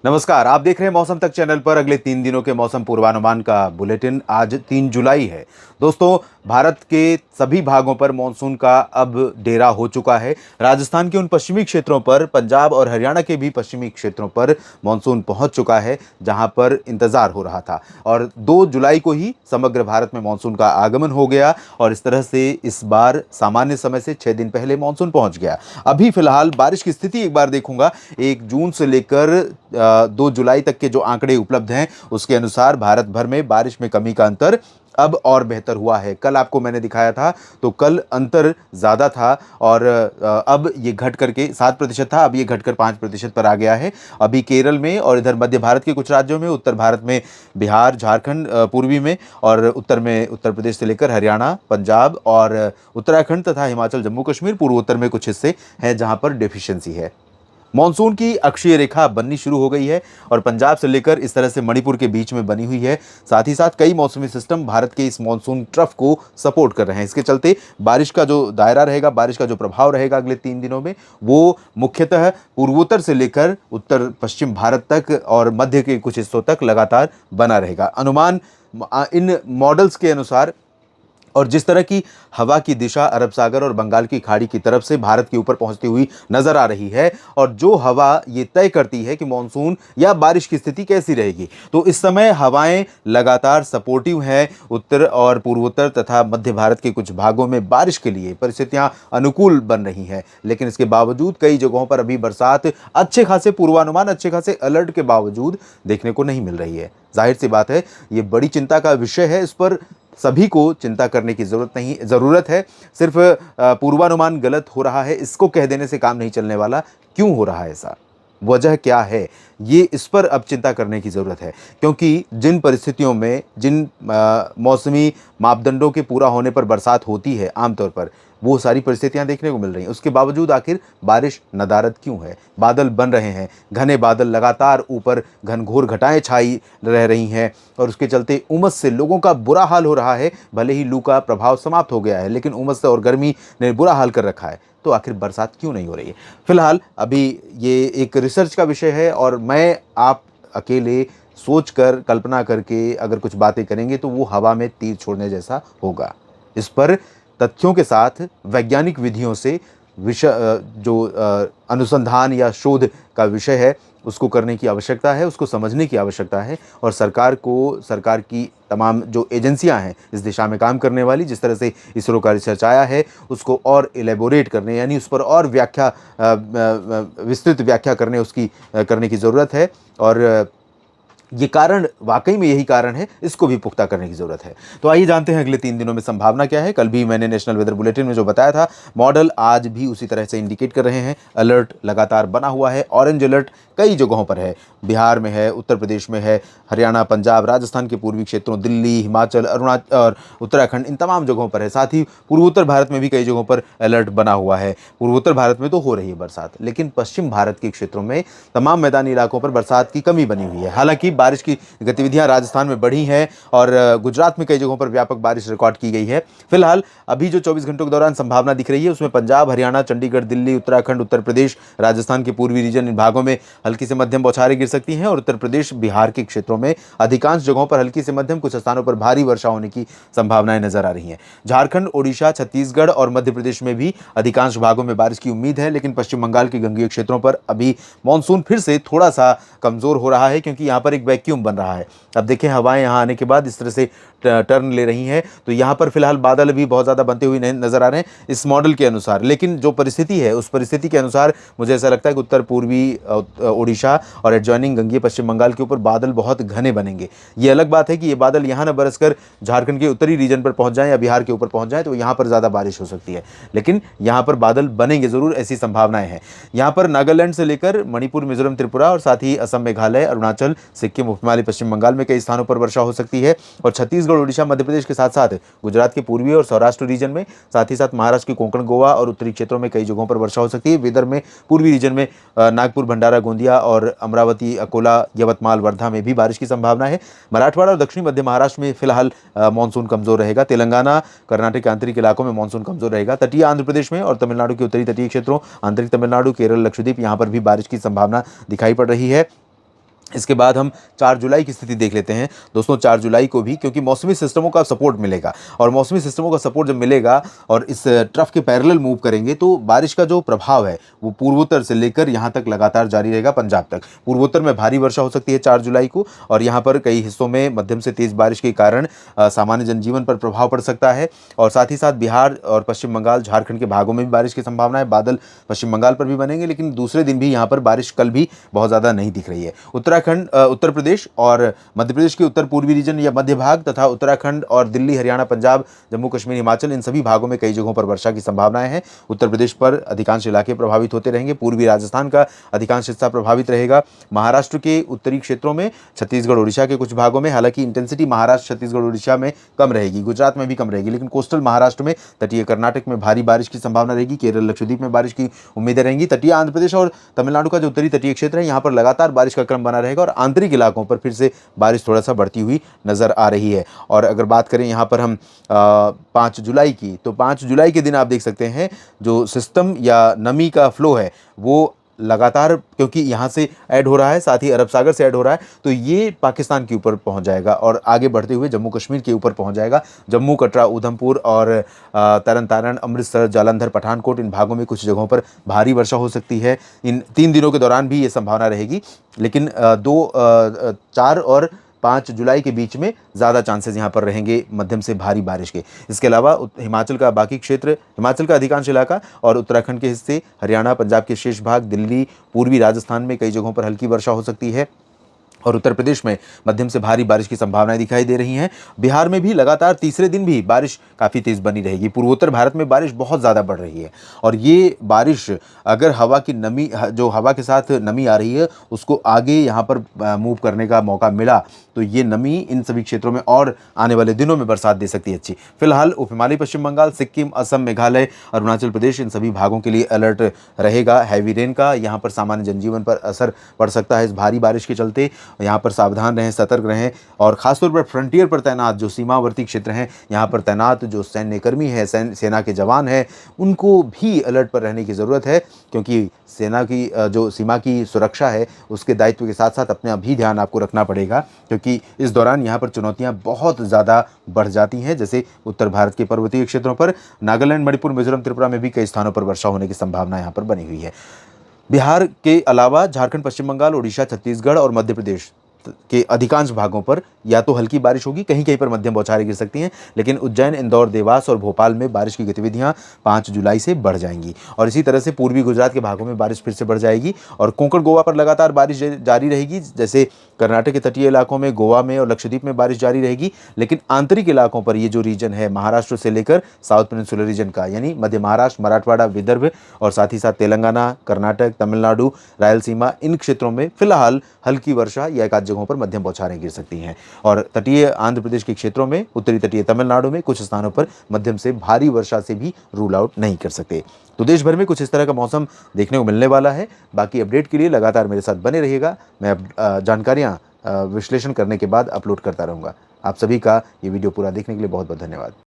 नमस्कार, आप देख रहे हैं मौसम तक चैनल पर अगले 3 दिनों के मौसम पूर्वानुमान का बुलेटिन। आज 3 जुलाई है। दोस्तों, भारत के सभी भागों पर मानसून का अब डेरा हो चुका है। राजस्थान के उन पश्चिमी क्षेत्रों पर, पंजाब और हरियाणा के भी पश्चिमी क्षेत्रों पर मानसून पहुंच चुका है, जहां पर इंतजार हो रहा था। और 2 जुलाई को ही समग्र भारत में मानसून का आगमन हो गया और इस तरह से इस बार सामान्य समय से 6 दिन पहले मानसून पहुंच गया। अभी फिलहाल बारिश की स्थिति एक बार देखूंगा। 1 जून से लेकर 2 जुलाई तक के जो आंकड़े उपलब्ध हैं, उसके अनुसार भारत भर में बारिश में कमी का अंतर अब और बेहतर हुआ है। कल आपको मैंने दिखाया था, तो कल अंतर ज़्यादा था और अब ये घट करके 7% था, अब ये घटकर 5% पर आ गया है। अभी केरल में और इधर मध्य भारत के कुछ राज्यों में, उत्तर भारत में बिहार, झारखंड पूर्वी में, और उत्तर में उत्तर प्रदेश से लेकर हरियाणा, पंजाब और उत्तराखंड तथा हिमाचल, जम्मू कश्मीर, पूर्वोत्तर में कुछ हिस्से हैं जहां पर डेफिशिएंसी है। मॉनसून की अक्षीय रेखा बननी शुरू हो गई है और पंजाब से लेकर इस तरह से मणिपुर के बीच में बनी हुई है। साथ ही साथ कई मौसमी सिस्टम भारत के इस मॉनसून ट्रफ को सपोर्ट कर रहे हैं। इसके चलते बारिश का जो दायरा रहेगा, बारिश का जो प्रभाव रहेगा अगले 3 दिनों में, वो मुख्यतः पूर्वोत्तर से लेकर उत्तर पश्चिम भारत तक और मध्य के कुछ हिस्सों तक लगातार बना रहेगा। अनुमान इन मॉडल्स के अनुसार, और जिस तरह की हवा की दिशा अरब सागर और बंगाल की खाड़ी की तरफ से भारत के ऊपर पहुंचती हुई नजर आ रही है, और जो हवा ये तय करती है कि मानसून या बारिश की स्थिति कैसी रहेगी, तो इस समय हवाएं लगातार सपोर्टिव हैं। उत्तर और पूर्वोत्तर तथा मध्य भारत के कुछ भागों में बारिश के लिए परिस्थितियां अनुकूल बन रही हैं, लेकिन इसके बावजूद कई जगहों पर अभी बरसात अच्छे खासे पूर्वानुमान, अच्छे खासे अलर्ट के बावजूद देखने को नहीं मिल रही है। जाहिर सी बात है, ये बड़ी चिंता का विषय है। इस पर सभी को चिंता करने की ज़रूरत है। सिर्फ पूर्वानुमान गलत हो रहा है, इसको कह देने से काम नहीं चलने वाला। क्यों हो रहा है ऐसा, वजह क्या है, ये इस पर अब चिंता करने की ज़रूरत है। क्योंकि जिन परिस्थितियों में, जिन मौसमी मापदंडों के पूरा होने पर बरसात होती है आमतौर पर, वो सारी परिस्थितियां देखने को मिल रही हैं। उसके बावजूद आखिर बारिश नदारद क्यों है? बादल बन रहे हैं, घने बादल, लगातार ऊपर घनघोर घटाएं छाई रह रही हैं और उसके चलते उमस से लोगों का बुरा हाल हो रहा है। भले ही लू का प्रभाव समाप्त हो गया है, लेकिन उमस और गर्मी ने बुरा हाल कर रखा है। तो आखिर बरसात क्यों नहीं हो रही है? फिलहाल अभी ये एक रिसर्च का विषय है और मैं आप अकेले सोच कर, कल्पना करके अगर कुछ बातें करेंगे तो वो हवा में तीर छोड़ने जैसा होगा। इस पर तथ्यों के साथ, वैज्ञानिक विधियों से विषय जो अनुसंधान या शोध का विषय है, उसको करने की आवश्यकता है, उसको समझने की आवश्यकता है। और सरकार को, सरकार की तमाम जो एजेंसियां हैं इस दिशा में काम करने वाली, जिस तरह से इसरो का रिसर्च आया है, उसको और इलेबोरेट करने, यानी उस पर और व्याख्या, विस्तृत व्याख्या करने, उसकी करने की ज़रूरत है। और ये कारण वाकई में यही कारण है, इसको भी पुख्ता करने की जरूरत है। तो आइए जानते हैं अगले 3 दिनों में संभावना क्या है। कल भी मैंने नेशनल वेदर बुलेटिन में जो बताया था, मॉडल आज भी उसी तरह से इंडिकेट कर रहे हैं। अलर्ट लगातार बना हुआ है, ऑरेंज अलर्ट कई जगहों पर है। बिहार में है, उत्तर प्रदेश में है, हरियाणा, पंजाब, राजस्थान के पूर्वी क्षेत्रों, दिल्ली, हिमाचल, अरुणाचल और उत्तराखंड, इन तमाम जगहों पर है। साथ ही पूर्वोत्तर भारत में भी कई जगहों पर अलर्ट बना हुआ है। पूर्वोत्तर भारत में तो हो रही है बरसात, लेकिन पश्चिम भारत के क्षेत्रों में तमाम मैदानी इलाकों पर बरसात की कमी बनी हुई है। हालांकि बारिश की गतिविधियां राजस्थान में बढ़ी हैं और गुजरात में कई जगहों पर व्यापक बारिश रिकॉर्ड की गई है। फिलहाल अभी जो 24 घंटों के दौरान संभावना दिख रही है, उसमें पंजाब, हरियाणा, चंडीगढ़, दिल्ली, उत्तराखंड, उत्तर प्रदेश, राजस्थान के पूर्वी रीजन, इन भागों में हल्की से मध्यम बौछारें गिर सकती हैं और उत्तर प्रदेश, बिहार के क्षेत्रों में अधिकांश जगहों पर हल्की से मध्यम, कुछ स्थानों पर भारी वर्षा होने की संभावनाएं नजर आ रही हैं। झारखंड, ओडिशा, छत्तीसगढ़ और मध्य प्रदेश में भी अधिकांश भागों में बारिश की उम्मीद है, लेकिन पश्चिम बंगाल के गंगेय क्षेत्रों पर अभी मानसून फिर से थोड़ा सा कमजोर हो रहा है, क्योंकि यहाँ पर एक वैक्यूम बन रहा है। अब देखें, हवाएं यहाँ आने के बाद इस तरह से टर्न ले रही हैं, तो यहाँ पर फिलहाल बादल भी बहुत ज़्यादा बनते हुए नजर आ रहे हैं इस मॉडल के अनुसार। लेकिन जो परिस्थिति है, उस परिस्थिति के अनुसार मुझे ऐसा लगता है कि उत्तर पूर्वी ओडिशा और एडजॉइनिंग गंगेय पश्चिम बंगाल के ऊपर बादल बहुत घने बनेंगे। ये अलग बात है कि ये बादल यहाँ न बरसकर झारखंड के उत्तरी रीजन पर पहुँच जाएँ या बिहार के ऊपर पहुँच जाएँ, तो यहाँ पर ज़्यादा बारिश हो सकती है, लेकिन यहाँ पर बादल बनेंगे ज़रूर, ऐसी संभावनाएं हैं। यहाँ पर नागालैंड से लेकर मणिपुर, मिजोरम, त्रिपुरा और साथ ही असम, मेघालय, अरुणाचल, सिक्किम, उपहिमालय पश्चिम बंगाल में कई स्थानों पर वर्षा हो सकती है। और छत्तीसगढ़, ओडिशा, मध्य प्रदेश के साथ साथ गुजरात के पूर्वी और सौराष्ट्र रीजन में, साथ ही साथ महाराष्ट्र के कोंकण, गोवा और उत्तरी क्षेत्रों में कई जगहों पर वर्षा हो सकती है। विदर्भ में, पूर्वी रीजन में नागपुर, भंडारा, गोंदिया और अमरावती, अकोला, यवतमाल, वर्धा में भी बारिश की संभावना है। मराठवाड़ा और दक्षिणी मध्य महाराष्ट्र में फिलहाल मानसून कमजोर रहेगा। तेलंगाना, कर्नाटक के आंतरिक इलाकों में मानसून कमजोर रहेगा। तटीय आंध्र प्रदेश में और तमिलनाडु के उत्तरी तटीय क्षेत्रों, आंतरिक तमिलनाडु, केरल, लक्षद्वीप, यहाँ पर भी बारिश की संभावना दिखाई पड़ रही है। इसके बाद हम 4 जुलाई की स्थिति देख लेते हैं। दोस्तों 4 जुलाई को भी, क्योंकि मौसमी सिस्टमों का सपोर्ट मिलेगा, और मौसमी सिस्टमों का सपोर्ट जब मिलेगा और इस ट्रफ के पैरेलल मूव करेंगे, तो बारिश का जो प्रभाव है वो पूर्वोत्तर से लेकर यहाँ तक लगातार जारी रहेगा, पंजाब तक। पूर्वोत्तर में भारी वर्षा हो सकती है 4 जुलाई को, और यहाँ पर कई हिस्सों में मध्यम से तेज बारिश के कारण सामान्य जनजीवन पर प्रभाव पड़ सकता है। और साथ ही साथ बिहार और पश्चिम बंगाल, झारखंड के भागों में भी बारिश की संभावना है। बादल पश्चिम बंगाल पर भी बनेंगे, लेकिन दूसरे दिन भी यहाँ पर बारिश कल भी बहुत ज़्यादा नहीं दिख रही है। उत्तराखंड, उत्तर प्रदेश और मध्य प्रदेश के उत्तर पूर्वी रीजन या मध्य भाग, तथा उत्तराखंड और दिल्ली, हरियाणा, पंजाब, जम्मू कश्मीर, हिमाचल, इन सभी भागों में कई जगहों पर वर्षा की संभावनाएं हैं। उत्तर प्रदेश पर अधिकांश इलाके प्रभावित होते रहेंगे। पूर्वी राजस्थान का अधिकांश हिस्सा प्रभावित रहेगा। महाराष्ट्र के उत्तरी क्षेत्रों में, छत्तीसगढ़, उड़ीसा के कुछ भागों में, हालांकि इंटेंसिटी महाराष्ट्र, छत्तीसगढ़, उड़ीसा में कम रहेगी, गुजरात में भी कम रहेगी, लेकिन कोस्टल महाराष्ट्र में, तटीय कर्नाटक में भारी बारिश की संभावना रहेगी। केरल, लक्षद्वीप में बारिश की उम्मीदें रहेंगी। तटीय आंध्र प्रदेश और तमिलनाडु का जो उत्तरी तटीय क्षेत्र है, यहाँ पर लगातार बारिश का क्रम बना रहेगा, और आंतरिक इलाकों पर फिर से बारिश थोड़ा सा बढ़ती हुई नजर आ रही है। और अगर बात करें यहाँ पर हम 5 जुलाई की, तो 5 जुलाई के दिन आप देख सकते हैं जो सिस्टम या नमी का फ्लो है वो लगातार, क्योंकि यहाँ से ऐड हो रहा है, साथ ही अरब सागर से ऐड हो रहा है, तो ये पाकिस्तान के ऊपर पहुँच जाएगा और आगे बढ़ते हुए जम्मू कश्मीर के ऊपर पहुँच जाएगा। जम्मू, कटरा, उधमपुर और तरन तारण, अमृतसर, जालंधर, पठानकोट, इन भागों में कुछ जगहों पर भारी वर्षा हो सकती है। इन 3 दिनों के दौरान भी ये संभावना रहेगी, लेकिन 4 और 5 जुलाई के बीच में ज़्यादा चांसेस यहाँ पर रहेंगे मध्यम से भारी बारिश के। इसके अलावा हिमाचल का बाकी क्षेत्र, हिमाचल का अधिकांश इलाका और उत्तराखंड के हिस्से, हरियाणा, पंजाब के शेष भाग, दिल्ली, पूर्वी राजस्थान में कई जगहों पर हल्की वर्षा हो सकती है, और उत्तर प्रदेश में मध्यम से भारी बारिश की संभावनाएं दिखाई दे रही हैं। बिहार में भी लगातार तीसरे दिन भी बारिश काफ़ी तेज़ बनी रहेगी। पूर्वोत्तर भारत में बारिश बहुत ज़्यादा बढ़ रही है, और ये बारिश अगर हवा की नमी, जो हवा के साथ नमी आ रही है, उसको आगे यहाँ पर मूव करने का मौका मिला, तो ये नमी इन सभी क्षेत्रों में और आने वाले दिनों में बरसात दे सकती है अच्छी। फिलहाल उप हिमालयी पश्चिम बंगाल, सिक्किम, असम, मेघालय, अरुणाचल प्रदेश, इन सभी भागों के लिए अलर्ट रहेगा हैवी रेन का। यहाँ पर सामान्य जनजीवन पर असर पड़ सकता है इस भारी बारिश के चलते। यहाँ पर सावधान रहें, सतर्क रहें, और खासतौर पर फ्रंटियर पर तैनात जो सीमावर्ती क्षेत्र हैं, यहाँ पर तैनात जो सैन्यकर्मी हैं, सेना के जवान हैं, उनको भी अलर्ट पर रहने की ज़रूरत है, क्योंकि सेना की जो सीमा की सुरक्षा है उसके दायित्व के साथ साथ अपना भी ध्यान आपको रखना पड़ेगा, क्योंकि इस दौरान यहाँ पर चुनौतियाँ बहुत ज़्यादा बढ़ जाती हैं। जैसे उत्तर भारत के पर्वतीय क्षेत्रों पर, नागालैंड, मणिपुर, मिजोरम, त्रिपुरा में भी कई स्थानों पर वर्षा होने की संभावना यहाँ पर बनी हुई है। बिहार के अलावा झारखंड, पश्चिम बंगाल, उड़ीसा, छत्तीसगढ़ और मध्य प्रदेश के अधिकांश भागों पर या तो हल्की बारिश होगी, कहीं कहीं पर मध्यम बौछारें गिर सकती हैं, लेकिन उज्जैन, इंदौर, देवास और भोपाल में बारिश की गतिविधियां 5 जुलाई से बढ़ जाएंगी। और इसी तरह से पूर्वी गुजरात के भागों में बारिश फिर से बढ़ जाएगी, और कोंकण, गोवा पर लगातार बारिश जारी रहेगी। जैसे कर्नाटक के तटीय इलाकों में, गोवा में और लक्षद्वीप में बारिश जारी रहेगी, लेकिन आंतरिक इलाकों पर ये जो रीजन है महाराष्ट्र से लेकर साउथ पेनिनसुलर रीजन का, यानी मध्य महाराष्ट्र, मराठवाड़ा, विदर्भ और साथ ही साथ तेलंगाना, कर्नाटक, तमिलनाडु, रायलसीमा, इन क्षेत्रों में फिलहाल हल्की वर्षा या एक आध जगहों पर मध्यम बौछारें गिर सकती हैं। और तटीय आंध्र प्रदेश के क्षेत्रों में, उत्तरी तटीय तमिलनाडु में कुछ स्थानों पर मध्यम से भारी वर्षा से भी रूल आउट नहीं कर सकते। तो देश भर में कुछ इस तरह का मौसम देखने को मिलने वाला है। बाकी अपडेट के लिए लगातार मेरे साथ बने रहिएगा। मैं अब जानकारियाँ विश्लेषण करने के बाद अपलोड करता रहूँगा। आप सभी का ये वीडियो पूरा देखने के लिए बहुत बहुत धन्यवाद।